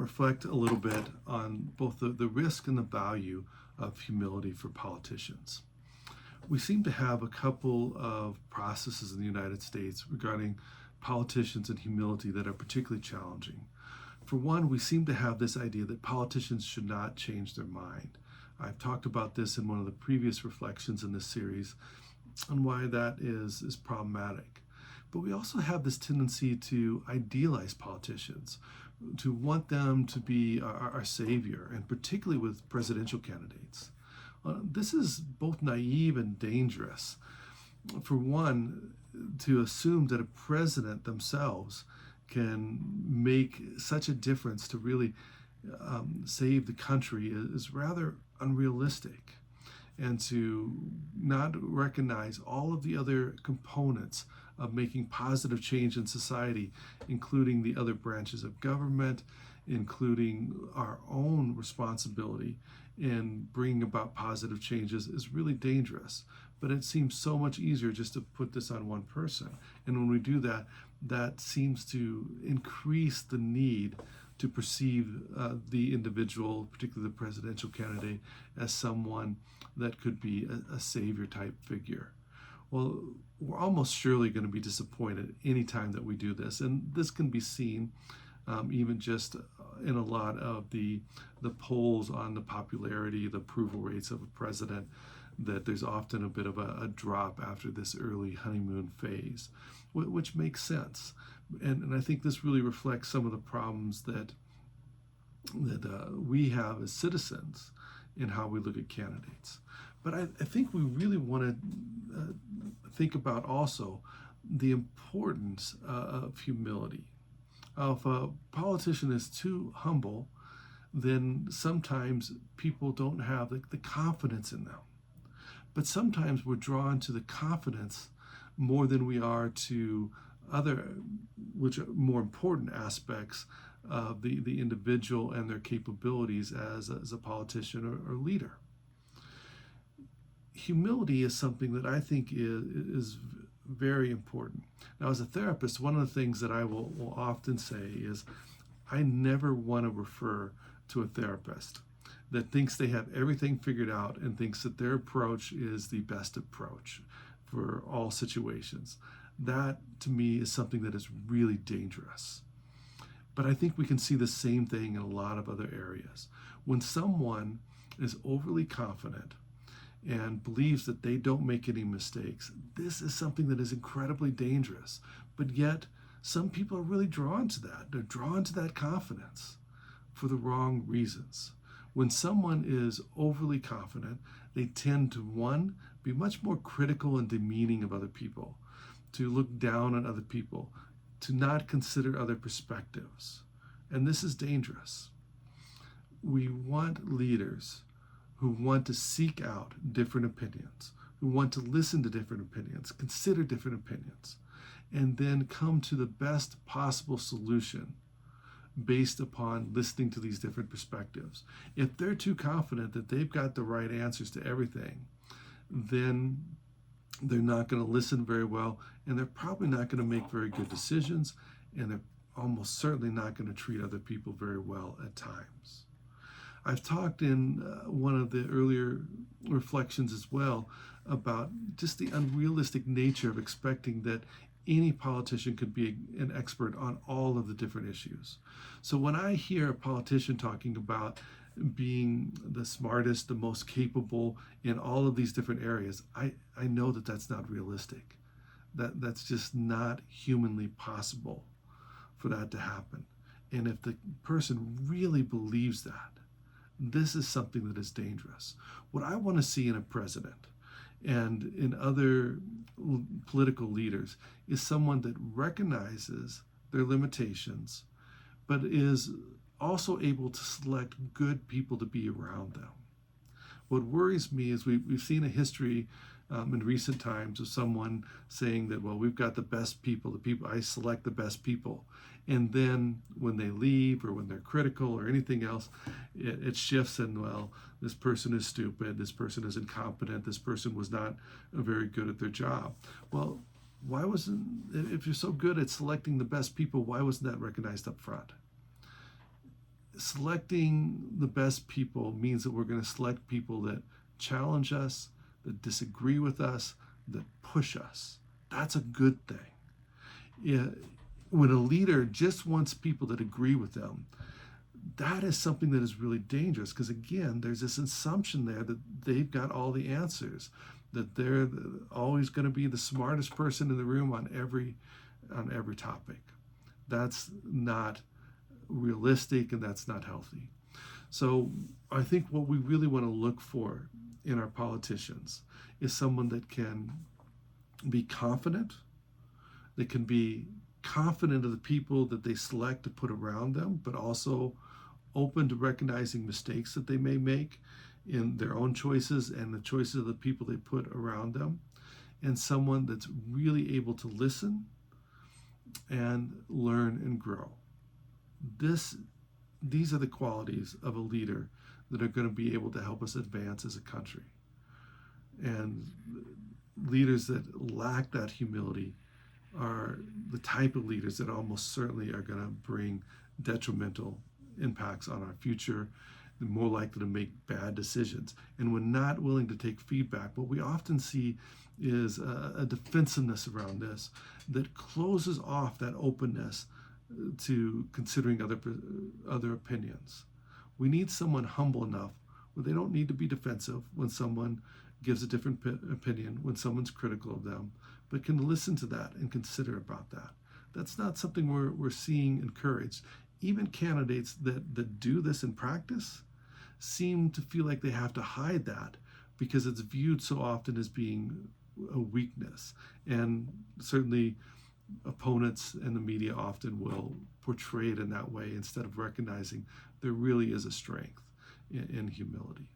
reflect a little bit on both the risk and the value of humility for politicians. We seem to have a couple of processes in the United States regarding politicians and humility that are particularly challenging. For one, we seem to have this idea that politicians should not change their mind. I've talked about this in one of the previous reflections in this series on why that is problematic. But we also have this tendency to idealize politicians, to want them to be our savior, and particularly with presidential candidates. This is both naive and dangerous. For one, to assume that a president themselves can make such a difference to really save the country is rather unrealistic. And to not recognize all of the other components of making positive change in society, including the other branches of government, including our own responsibility in bringing about positive changes, is really dangerous. But it seems so much easier just to put this on one person. And when we do that, that seems to increase the need to perceive the individual, particularly the presidential candidate, as someone that could be a savior type figure. Well, we're almost surely going to be disappointed anytime that we do this. And this can be seen even just in a lot of the polls on the popularity, the approval rates of a president, that there's often a bit of a drop after this early honeymoon phase, which makes sense. And I think this really reflects some of the problems that we have as citizens in how we look at candidates. But I think we really want to think about also the importance of humility. If a politician is too humble, then sometimes people don't have the confidence in them. But sometimes we're drawn to the confidence more than we are to other, which are more important aspects of the individual and their capabilities as a politician or leader. Humility is something that I think is very important. Now, as a therapist, one of the things that I will often say is I never want to refer to a therapist that thinks they have everything figured out and thinks that their approach is the best approach for all situations. That, to me, is something that is really dangerous. But I think we can see the same thing in a lot of other areas. When someone is overly confident and believes that they don't make any mistakes, this is something that is incredibly dangerous. But yet, some people are really drawn to that. They're drawn to that confidence for the wrong reasons. When someone is overly confident, they tend to, one, be much more critical and demeaning of other people, to look down on other people, to not consider other perspectives. And this is dangerous. We want leaders who want to seek out different opinions, who want to listen to different opinions, consider different opinions, and then come to the best possible solution based upon listening to these different perspectives. If they're too confident that they've got the right answers to everything, then they're not going to listen very well, and they're probably not going to make very good decisions, and they're almost certainly not going to treat other people very well at times. I've talked in one of the earlier reflections as well about just the unrealistic nature of expecting that any politician could be an expert on all of the different issues. So when I hear a politician talking about being the smartest, the most capable in all of these different areas, I know that that's not realistic. That's just not humanly possible for that to happen. And if the person really believes that, this is something that is dangerous. What I want to see in a president and in other political leaders is someone that recognizes their limitations, but is also able to select good people to be around them. What worries me is we've seen a history in recent times of someone saying that, well, we've got the best people, I select the best people. And then when they leave or when they're critical or anything else, it shifts and, well, this person is stupid, this person is incompetent, this person was not very good at their job. Well, if you're so good at selecting the best people, why wasn't that recognized up front? selecting the best people means that we're going to select people that challenge us, that disagree with us, that push us. That's a good thing. Yeah, when a leader just wants people that agree with them, that is something that is really dangerous, because again, there's this assumption there that they've got all the answers, that they're always going to be the smartest person in the room on every topic. That's not realistic, and that's not healthy. So I think what we really want to look for in our politicians is someone that can be confident, that can be confident of the people that they select to put around them, but also open to recognizing mistakes that they may make in their own choices and the choices of the people they put around them, and someone that's really able to listen and learn and grow. These are the qualities of a leader that are going to be able to help us advance as a country. And leaders that lack that humility are the type of leaders that almost certainly are going to bring detrimental impacts on our future. They're more likely to make bad decisions. And when not willing to take feedback, what we often see is a defensiveness around this that closes off that openness to considering other opinions. We need someone humble enough where they don't need to be defensive when someone gives a different opinion, when someone's critical of them, but can listen to that and consider about that. That's not something we're seeing encouraged. Even candidates that do this in practice seem to feel like they have to hide that because it's viewed so often as being a weakness. And certainly opponents and the media often will portray it in that way instead of recognizing there really is a strength in humility.